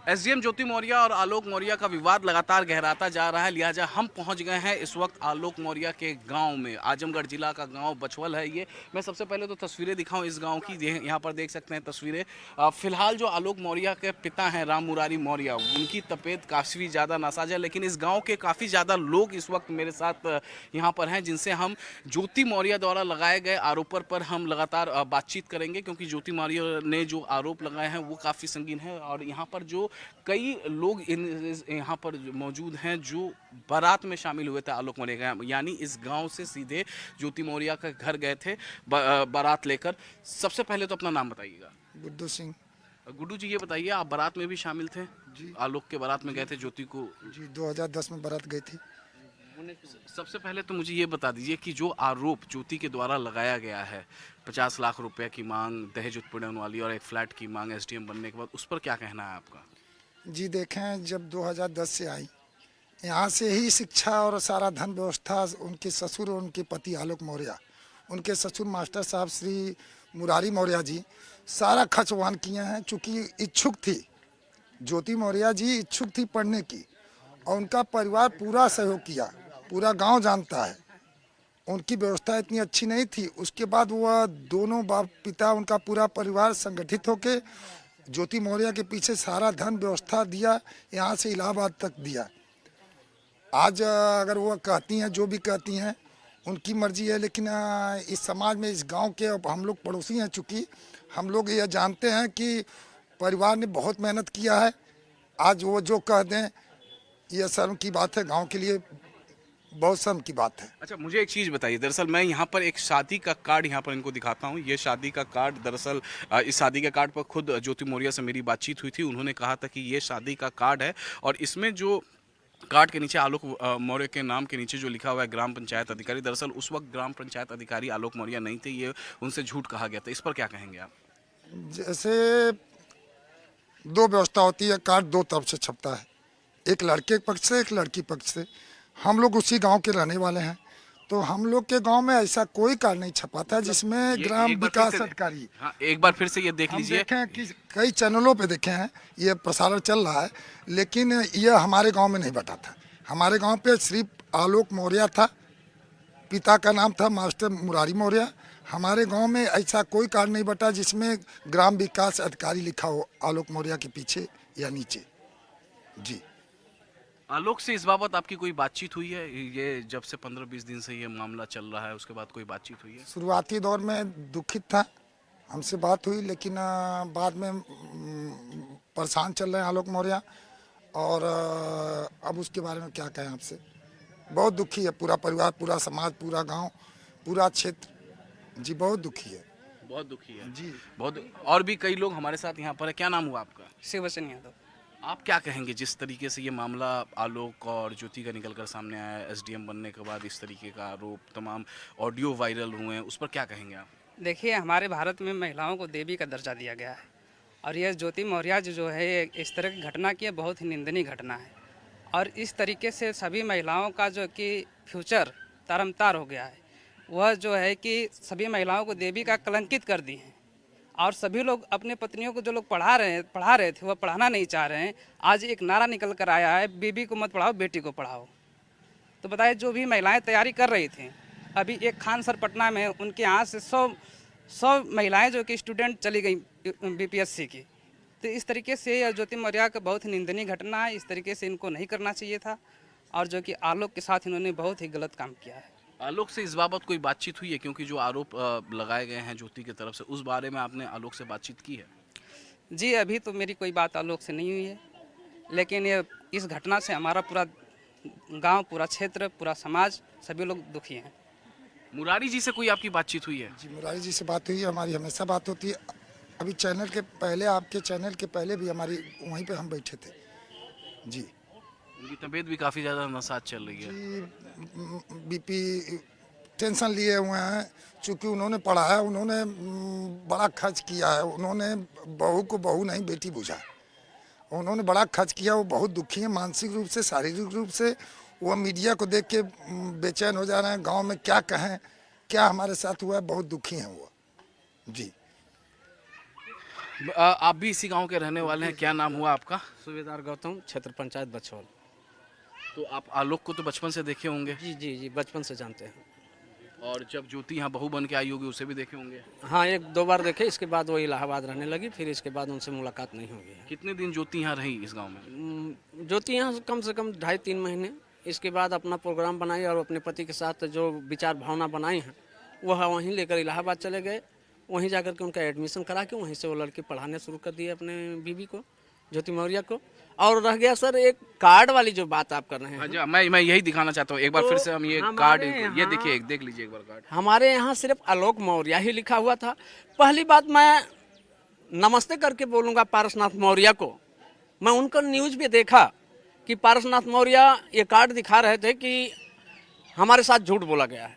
SDM ज्योति मौर्य और आलोक मौर्य का विवाद लगातार गहराता जा रहा है, लिहाजा हम पहुंच गए हैं इस वक्त आलोक मौर्य के गांव में। आजमगढ़ जिला का गांव बछवल है ये। मैं सबसे पहले तो तस्वीरें दिखाऊं इस गांव की। यहाँ पर देख सकते हैं तस्वीरें। फिलहाल जो आलोक मौर्य के पिता हैं राम मुरारी मौर्य, उनकी तबीयत काफ़ी ज़्यादा नासाज है, लेकिन इस गाँव के काफ़ी ज़्यादा लोग इस वक्त मेरे साथ यहाँ पर हैं, जिनसे हम ज्योति मौर्य द्वारा लगाए गए आरोपों पर हम लगातार बातचीत करेंगे, क्योंकि ज्योति मौर्य ने जो आरोप लगाए हैं वो काफ़ी संगीन है। और यहाँ पर जो कई लोग यहाँ पर मौजूद हैं जो बारात में शामिल हुए थे आलोक मौर्य का, यानी इस गांव से सीधे ज्योति मौर्य का घर गए थे बारात लेकर। सबसे पहले तो अपना नाम बताइएगा। गुड्डू सिंह। गुड्डू जी, ये बताइए, आप बारात में भी शामिल थे? जी आलोक के बारात में गए थे ज्योति को? जी 2010 में बारात गई थी। सबसे पहले तो मुझे ये बता दीजिए कि जो आरोप ज्योति के द्वारा लगाया गया है, 50 लाख रुपए की मांग, दहेज उत्पीड़न वाली और एक फ्लैट की मांग एसडीएम बनने के बाद, उस पर क्या कहना है आपका? जी देखें, जब 2010 से आई, यहाँ से ही शिक्षा और सारा धन व्यवस्था उनके ससुर और उनके पति आलोक मौर्य, उनके ससुर मास्टर साहब श्री मुरारी मौर्य जी सारा खर्च वहन किए हैं। चूँकि इच्छुक थी ज्योति मौर्य जी, इच्छुक थी पढ़ने की, और उनका परिवार पूरा सहयोग किया, पूरा गांव जानता है। उनकी व्यवस्था इतनी अच्छी नहीं थी। उसके बाद वह दोनों बाप पिता, उनका पूरा परिवार संगठित होकर ज्योति मौर्य के पीछे सारा धन व्यवस्था दिया, यहाँ से इलाहाबाद तक दिया। आज अगर वो कहती हैं, जो भी कहती हैं उनकी मर्जी है, लेकिन इस समाज में, इस गांव के, अब हम लोग पड़ोसी हैं, चूँकि हम लोग ये जानते हैं कि परिवार ने बहुत मेहनत किया है। आज वो जो कह दें, ये शर्म की बात है, गांव के लिए बहुत शर्म की बात है। अच्छा, मुझे एक चीज़ बताइए। दरअसल मैं यहाँ पर एक शादी का कार्ड यहाँ पर इनको दिखाता हूँ। ये शादी का कार्ड, दरअसल इस शादी के कार्ड पर खुद ज्योति मौर्य से मेरी बातचीत हुई थी। उन्होंने कहा था कि ये शादी का कार्ड है, और इसमें जो कार्ड के नीचे आलोक मौर्य के नाम के नीचे जो लिखा हुआ है ग्राम पंचायत अधिकारी, दरअसल उस वक्त ग्राम पंचायत अधिकारी आलोक मौर्य नहीं थे, ये उनसे झूठ कहा गया था। इस पर क्या कहेंगे आप? जैसे दो व्यवस्था होती है, कार्ड दो तरफ से छपता है, एक लड़के के पक्ष से, एक लड़की पक्ष से। हम लोग उसी गांव के रहने वाले हैं, तो हम लोग के गांव में ऐसा कोई कार्ड नहीं छपा था जिसमें ग्राम विकास अधिकारी। हाँ, एक बार फिर से ये देख हम लीजिए। देखें कि कई चैनलों पे देखे हैं, ये प्रसारण चल रहा है, लेकिन ये हमारे गांव में नहीं बटा था। हमारे गांव पे सिर्फ आलोक मौर्य था, पिता का नाम था मास्टर मुरारी मौर्य। हमारे गांव में ऐसा कोई कार्ड नहीं बटा जिसमें ग्राम विकास अधिकारी लिखा हो आलोक मौर्य के पीछे या नीचे। जी आलोक से इस बाबत आपकी कोई बातचीत हुई है? ये जब से 15-20 दिन से ये मामला चल रहा है, उसके बाद कोई बातचीत हुई है? शुरुआती दौर में दुखित था, हमसे बात हुई, लेकिन बाद में परेशान चल रहे हैं आलोक मौर्य। और अब उसके बारे में क्या कहें आपसे, बहुत दुखी है पूरा परिवार, पूरा समाज, पूरा गांव, पूरा क्षेत्र। जी बहुत दुखी है। बहुत दुखी है जी बहुत। और भी कई लोग हमारे साथ यहाँ पर है। क्या नाम हुआ आपका? शिववचन यादव। आप क्या कहेंगे जिस तरीके से ये मामला आलोक और ज्योति का निकल कर सामने आया है, एसडीएम बनने के बाद इस तरीके का आरोप, तमाम ऑडियो वायरल हुए हैं, उस पर क्या कहेंगे आप? देखिए, हमारे भारत में महिलाओं को देवी का दर्जा दिया गया है, और यह ज्योति मौर्य जो है इस तरह की घटना की बहुत ही निंदनीय घटना है। और इस तरीके से सभी महिलाओं का जो कि फ्यूचर तारमतार हो गया है। वह जो है कि सभी महिलाओं को देवी का कलंकित कर दी हैं, और सभी लोग अपने पत्नियों को, जो लोग पढ़ा रहे थे, वह पढ़ाना नहीं चाह रहे हैं। आज एक नारा निकल कर आया है, बीबी को मत पढ़ाओ, बेटी को पढ़ाओ। तो बताइए, जो भी महिलाएं तैयारी कर रही थी, अभी एक खान सर पटना में, उनके यहाँ से 100 महिलाएं जो कि स्टूडेंट चली गई बीपीएससी की। तो इस तरीके से ज्योति मौर्य का बहुत ही निंदनीय घटना है। इस तरीके से इनको नहीं करना चाहिए था, और जो कि आलोक के साथ इन्होंने बहुत ही गलत काम किया है। आलोक से इस बाबत कोई बातचीत हुई है? क्योंकि जो आरोप लगाए गए हैं ज्योति की तरफ से, उस बारे में आपने आलोक से बातचीत की है? जी, अभी तो मेरी कोई बात आलोक से नहीं हुई है, लेकिन ये इस घटना से हमारा पूरा गांव, पूरा क्षेत्र, पूरा समाज, सभी लोग दुखी हैं। मुरारी जी से कोई आपकी बातचीत हुई है? जी मुरारी जी से बात हुई है, हमारी हमेशा बात होती है। अभी चैनल के पहले, आपके चैनल के पहले भी हमारी वहीं पे हम बैठे थे। जी उनकी तबीयत भी काफ़ी ज़्यादा नासाज चल रही है। जी बीपी टेंशन लिए हुए हैं, चूँकि उन्होंने पढ़ा है, उन्होंने बड़ा खर्च किया है। उन्होंने बहू को बहू नहीं बेटी बुझा, उन्होंने बड़ा खर्च किया। वो बहुत दुखी हैं, मानसिक रूप से, शारीरिक रूप से। वो मीडिया को देख के बेचैन हो जा रहे हैं। गांव में क्या कहें, क्या हमारे साथ हुआ है, बहुत दुखी हैं वो। जी आप भी इसी गांव के रहने वाले हैं, क्या नाम हुआ आपका? सूबेदार गौतम, क्षेत्र पंचायत बछौल। तो आप आलोक को तो बचपन से देखे होंगे, जी जी जी, बचपन से जानते हैं। और जब ज्योति यहाँ बहू बन के आई होगी उसे भी देखे होंगे। हाँ, एक दो बार देखे, इसके बाद वो इलाहाबाद रहने लगी, फिर इसके बाद उनसे मुलाकात नहीं हुई है। कितने दिन ज्योति यहाँ रही इस गांव में? ज्योति यहाँ कम से कम 2.5-3 महीने। इसके बाद अपना प्रोग्राम बनाई और अपने पति के साथ जो विचार भावना बनाई हैं वह वहीं लेकर इलाहाबाद चले गए। वहीं जाकर के उनका एडमिशन करा के वहीं से वो लड़के पढ़ाने शुरू कर दिए अपने बीवी को, ज्योति मौर्य को। और रह गया सर एक कार्ड वाली जो बात आप कर रहे हैं। अच्छा, मैं यही दिखाना चाहता हूँ एक बार तो फिर से हम ये कार्ड, हमारे ये यहाँ- देखिए, देख लीजिए एक बार कार्ड। हमारे यहाँ सिर्फ आलोक मौर्य ही लिखा हुआ था। पहली बात मैं नमस्ते करके बोलूँगा पारसनाथ मौर्य को। मैं उनका न्यूज़ भी देखा कि पारसनाथ मौर्य ये कार्ड दिखा रहे थे कि हमारे साथ झूठ बोला गया है।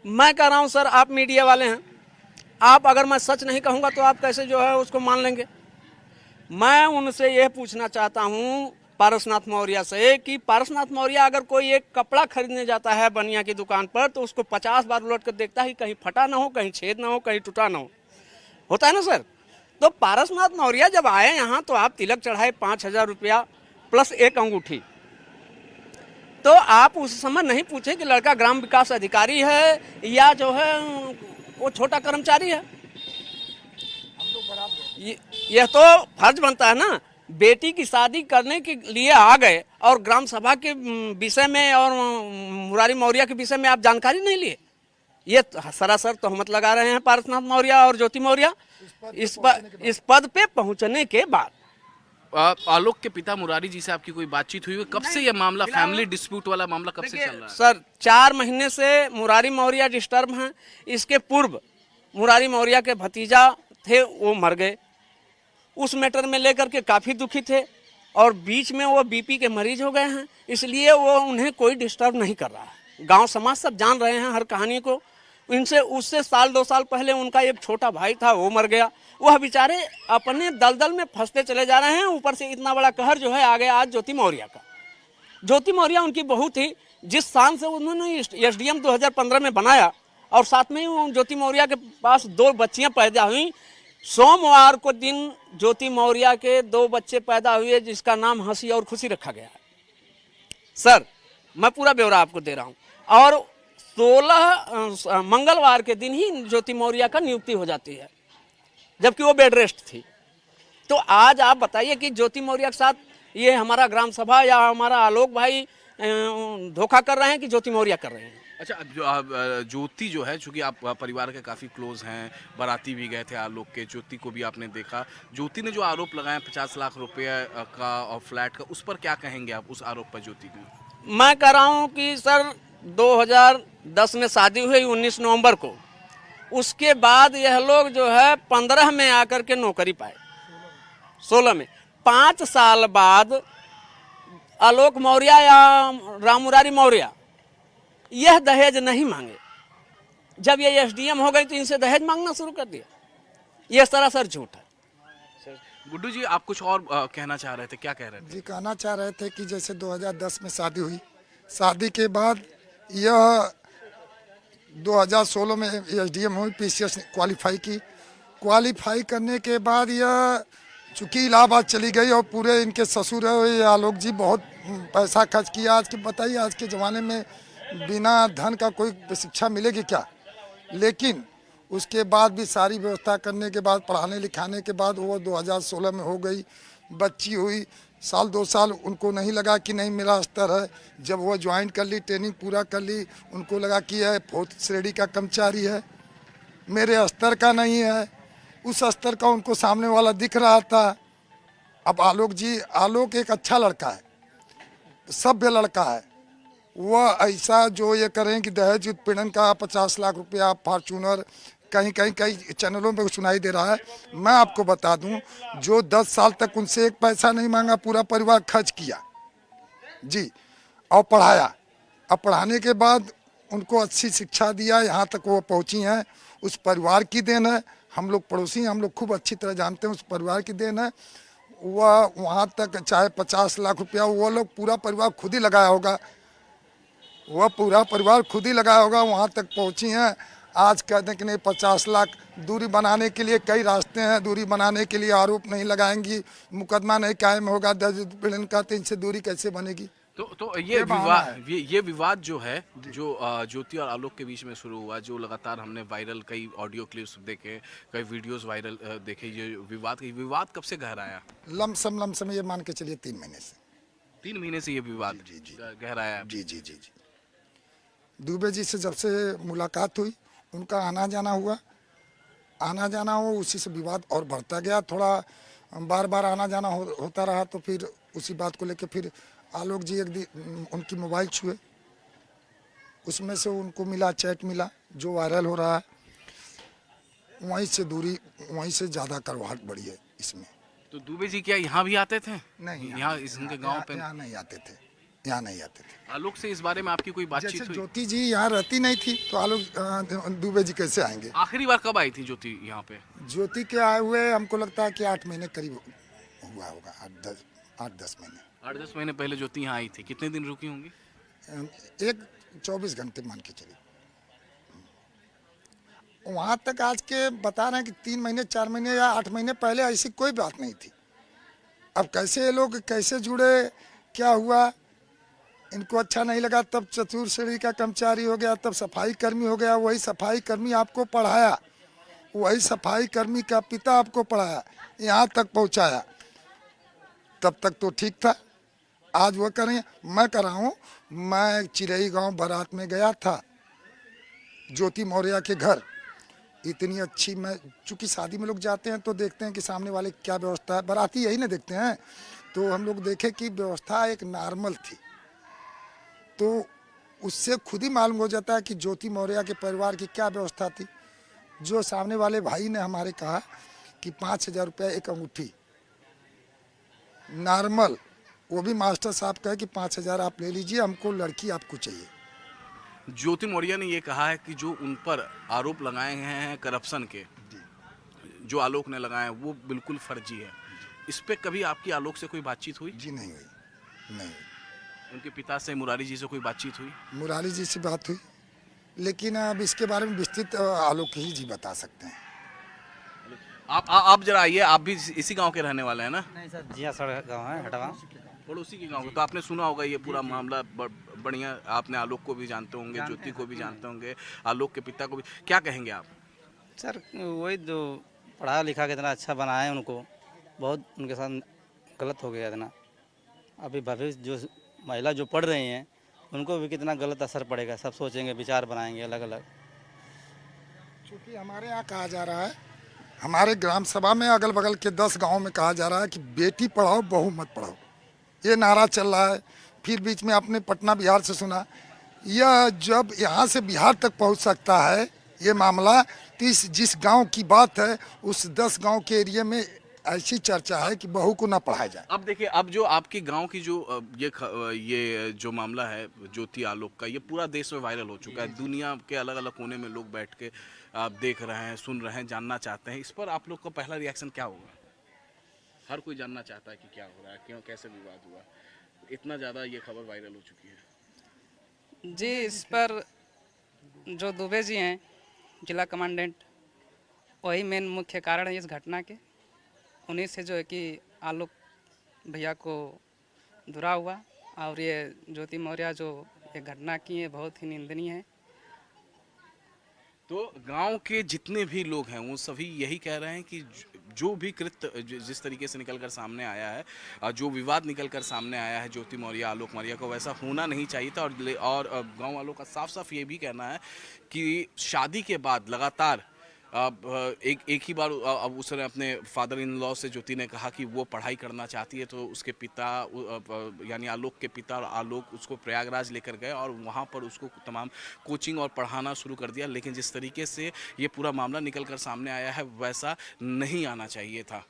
मैं कह रहा हूँ सर, आप मीडिया वाले हैं, आप अगर मैं सच नहीं कहूँगा तो आप कैसे जो है उसको मान लेंगे। मैं उनसे यह पूछना चाहता हूँ पारसनाथ मौर्य से कि पारसनाथ मौर्य अगर कोई एक कपड़ा खरीदने जाता है बनिया की दुकान पर तो उसको 50 बार उलट कर देखता है कि कहीं फटा ना हो, कहीं छेद ना हो, कहीं टूटा ना हो, होता है ना सर। तो पारसनाथ मौर्य जब आए यहाँ तो आप तिलक चढ़ाए 5,000 रुपया प्लस एक अंगूठी। तो आप उस समय नहीं पूछे कि लड़का ग्राम विकास अधिकारी है या जो है वो छोटा कर्मचारी है। यह तो फर्ज बनता है ना, बेटी की शादी करने के लिए आ गए और ग्राम सभा के विषय में और मुरारी मौर्य के विषय में आप जानकारी नहीं लिए। ये सरासर तोहमत लगा रहे हैं पारसनाथ मौर्य और ज्योति मौर्य इस पद पे पहुंचने के बाद। आलोक के पिता मुरारी जी से आपकी कोई बातचीत हुई है? कब से ये मामला, फैमिली डिस्प्यूट वाला मामला कब से चल रहा है? सर 4 महीने से मुरारी मौर्य डिस्टर्ब हैं। इसके पूर्व मुरारी मौर्य के भतीजा थे, वो मर गए। उस मैटर में लेकर के काफ़ी दुखी थे और बीच में वो बीपी के मरीज हो गए हैं, इसलिए वो उन्हें कोई डिस्टर्ब नहीं कर रहा है। गांव समाज सब जान रहे हैं हर कहानी को। इनसे उससे 1-2 साल पहले उनका एक छोटा भाई था, वो मर गया। वह बेचारे अपने दलदल में फंसते चले जा रहे हैं। ऊपर से इतना बड़ा कहर जो है आ गया आज ज्योति मौर्य का। ज्योति मौर्य उनकी बहू थी, जिस शान से उन्होंने SDM 2015 में बनाया और साथ में ही ज्योति मौर्य के पास 2 बच्चियां पैदा हुई। सोमवार को दिन ज्योति मौर्य के 2 बच्चे पैदा हुए जिसका नाम हंसी और खुशी रखा गया है। सर मैं पूरा ब्यौरा आपको दे रहा हूँ। और 16 मंगलवार के दिन ही ज्योति मौर्य का नियुक्ति हो जाती है, जबकि वो बेड रेस्ट थी। तो आज आप बताइए कि ज्योति मौर्य के साथ ये हमारा ग्राम सभा या हमारा आलोक भाई धोखा कर रहे हैं कि ज्योति मौर्य कर रहे हैं? अच्छा, ज्योति जो है, चूंकि आप परिवार के काफ़ी क्लोज हैं, बाराती भी गए थे आलोक के, ज्योति को भी आपने देखा। ज्योति ने जो आरोप लगाया 50 लाख रुपए का और फ्लैट का, उस पर क्या कहेंगे आप, उस आरोप पर ज्योति को? मैं कह रहा हूँ कि सर 2010 में शादी हुई 19 नवंबर को। उसके बाद यह लोग जो है 15 में आकर के नौकरी पाए, 16 में। 5 साल बाद आलोक मौर्य या राम मुरारी मौर्य यह दहेज नहीं मांगे। जब ये SDM हो गई तो इनसे दहेज मांगना शुरू कर दिया। यह सरासर झूठ है। गुड्डू जी, आप कुछ और कहना चाह रहे थे, क्या कह रहे थे? जी, कहना चाह रहे थे कि जैसे 2010 में शादी हुई, शादी के बाद यह 2016 में SDM हुई, PCS क्वालिफाई की। क्वालिफाई करने के बाद यह चूँकि इलाहाबाद चली गई और पूरे इनके ससुर है आलोक जी बहुत पैसा खर्च किया। आज के बताइए, आज के ज़माने में बिना धन का कोई शिक्षा मिलेगी क्या? लेकिन उसके बाद भी सारी व्यवस्था करने के बाद, पढ़ाने लिखाने के बाद वो 2016 में हो गई, बच्ची हुई। 1-2 साल उनको नहीं लगा कि नहीं मेरा स्तर है। जब वो ज्वाइन कर ली, ट्रेनिंग पूरा कर ली, उनको लगा कि यह 4th श्रेणी का कर्मचारी है, मेरे स्तर का नहीं है। उस स्तर का उनको सामने वाला दिख रहा था। अब आलोक एक अच्छा लड़का है, सभ्य लड़का है। वह ऐसा जो ये करें कि दहेज उत्पीड़न का 50 लाख रुपया फॉर्चूनर कई चैनलों में सुनाई दे रहा है। मैं आपको बता दूं, जो 10 साल तक उनसे एक पैसा नहीं मांगा, पूरा परिवार खर्च किया जी, और पढ़ाया। अब पढ़ाने के बाद उनको अच्छी शिक्षा दिया, यहाँ तक वो पहुँची हैं, उस परिवार की देन है। हम लोग पड़ोसी, हम लोग खूब अच्छी तरह जानते हैं, उस परिवार की देन है। वह वहाँ तक चाहे 50 लाख रुपया वो लोग पूरा परिवार खुद ही लगाया होगा, वह पूरा परिवार खुद ही लगाया होगा, वहाँ तक पहुँची हैं। आज कहते कि नहीं 50 लाख दूरी बनाने के लिए कई रास्ते हैं, दूरी बनाने के लिए आरोप नहीं लगाएंगी, मुकदमा नहीं कायम होगा, दर्ज पीड़न का, तो इनसे दूरी कैसे बनेगी? तो ये बहाना है। ये विवाद जो है, जो ज्योति और आलोक के बीच में शुरू हुआ, जो लगातार हमने वायरल कई ऑडियो क्लिप्स देखे, कई वीडियोस वायरल देखे, ये विवाद कब से गहराया? लमसम ये मान के चलिए 3 महीने से। 3 महीने से ये विवाद जी। गहराया है। जी। दुबे जी से जब से मुलाकात हुई, उनका आना जाना हुआ, उसी से विवाद और बढ़ता गया। थोड़ा बार बार आना जाना होता रहा, तो फिर उसी बात को लेकर फिर आलोक जी एक दिन उनकी मोबाइल छुए, उसमें से उनको मिला चैट मिला जो वायरल हो रहा है, वहीं से दूरी, वहीं से ज़्यादा करवाहट बढ़ी है इसमें। तो दुबे जी क्या यहाँ भी आते थे? नहीं, यहाँ इनके गांव पे यहाँ नहीं आते थे, यहाँ नहीं आते थे। आलोक से इस बारे में आपकी कोई बातचीत जैसे हुई? ज्योति जी यहाँ रहती नहीं थी, तो आलोक दुबे जी कैसे आएंगे? आखिरी बार कब आई थी ज्योति यहाँ पे? ज्योति के आए हुए हमको लगता है कि 8 महीने करीब हुआ होगा, 8-10 महीने। 8-10 महीने पहले ज्योति यहाँ आई थी। कितने दिन रुकी होंगी? एक 24 घंटे मान के चलिए। वहाँ तक आज के बता रहे हैं कि 3 महीने 4 महीने या 8 महीने पहले ऐसी कोई बात नहीं थी। अब कैसे ये लोग कैसे जुड़े, क्या हुआ, इनको अच्छा नहीं लगा, तब चतुर श्रेणी का कर्मचारी हो गया, तब सफाई कर्मी हो गया। वही सफाई कर्मी आपको पढ़ाया, वही सफाई कर्मी का पिता आपको पढ़ाया, यहाँ तक पहुँचाया, तब तक तो ठीक था। आज वो करें, मैं कर रहा हूँ। मैं चिरई गांव बारात में गया था, ज्योति मौर्य के घर। इतनी अच्छी, मैं चूँकि शादी में लोग जाते हैं तो देखते हैं कि सामने वाले क्या व्यवस्था है, बाराती यही ना देखते हैं। तो हम लोग देखे कि व्यवस्था एक नॉर्मल थी, तो उससे खुद ही मालूम हो जाता है कि ज्योति मौर्य के परिवार की क्या व्यवस्था थी। जो सामने वाले भाई ने हमारे कहा कि 5,000 रुपया एक अंगूठी नॉर्मल, वो भी मास्टर साहब कहे कि 5,000 आप ले लीजिए, हमको लड़की आपको चाहिए। ज्योति मौर्य ने ये कहा है कि जो उन पर आरोप लगाए गए हैं करप्शन के, जो आलोक ने लगाए हैं, वो बिल्कुल फर्जी है। इस पे कभी आपकी आलोक से कोई बातचीत हुई? जी नहीं हुई, नहीं हुई। उनके पिता से, मुरारी जी से कोई बातचीत हुई? मुरारी जी से बात हुई, लेकिन अब इसके बारे में विस्तृत आलोक ही जी बता सकते हैं। आप जरा आइए, आप भी इसी गांव के रहने वाले हैं ना? नहीं सर, जिया सड़क गाँव है, हटा गाँव। पड़ोसी के गांव के, तो आपने सुना होगा ये पूरा मामला बढ़िया। आपने आलोक को भी जानते होंगे, ज्योति को भी जानते होंगे, आलोक के पिता को भी। क्या कहेंगे आप? सर वही जो पढ़ा लिखा के इतना अच्छा बनाए, उनको बहुत उनके साथ गलत हो गया इतना। अभी भविष्य जो महिला जो पढ़ रही हैं, उनको भी कितना गलत असर पड़ेगा, सब सोचेंगे, विचार बनाएंगे अलग अलग। चूँकि हमारे यहाँ कहा जा रहा है, हमारे ग्राम सभा में अगल बगल के 10 गाँव में कहा जा रहा है कि बेटी पढ़ाओ बहू मत पढ़ाओ, ये नारा चल रहा है। फिर बीच में आपने पटना बिहार से सुना, यह जब यहाँ से बिहार तक पहुँच सकता है ये मामला, तो जिस गांव की बात है उस 10 गांव के एरिया में ऐसी चर्चा है कि बहू को ना पढ़ाया जाए। अब देखिए, अब जो आपके गांव की जो ये जो मामला है ज्योति आलोक का, ये पूरा देश में वायरल हो चुका है। दुनिया के अलग अलग कोने में लोग बैठ के देख रहे हैं, सुन रहे हैं, जानना चाहते हैं। इस पर आप लोग का पहला रिएक्शन क्या होगा? हर कोई जानना चाहता है कि क्या हो रहा है, क्यों, कैसे विवाद हुआ, इतना ज़्यादा ये खबर वायरल हो चुकी है। जी, इस पर जो दुबे जी हैं जिला कमांडेंट, वही मेन मुख्य कारण है इस घटना के। उन्हीं से जो है कि आलोक भैया को धुरा हुआ, और ये ज्योति मौर्य जो ये घटना की है बहुत ही निंदनीय है। तो गांव के जितने भी लोग हैं वो सभी यही कह रहे हैं कि जो भी कृत्य जिस तरीके से निकल कर सामने आया है, जो विवाद निकल कर सामने आया है ज्योति मौर्य आलोक मौर्य को, वैसा होना नहीं चाहिए था। और गांव वालों का साफ साफ ये भी कहना है कि शादी के बाद लगातार एक ही बार अब उसने अपने फादर इन लॉ से ज्योति ने कहा कि वो पढ़ाई करना चाहती है, तो उसके पिता यानी आलोक के पिता और आलोक उसको प्रयागराज लेकर गए और वहाँ पर उसको तमाम कोचिंग और पढ़ाना शुरू कर दिया। लेकिन जिस तरीके से ये पूरा मामला निकल कर सामने आया है वैसा नहीं आना चाहिए था।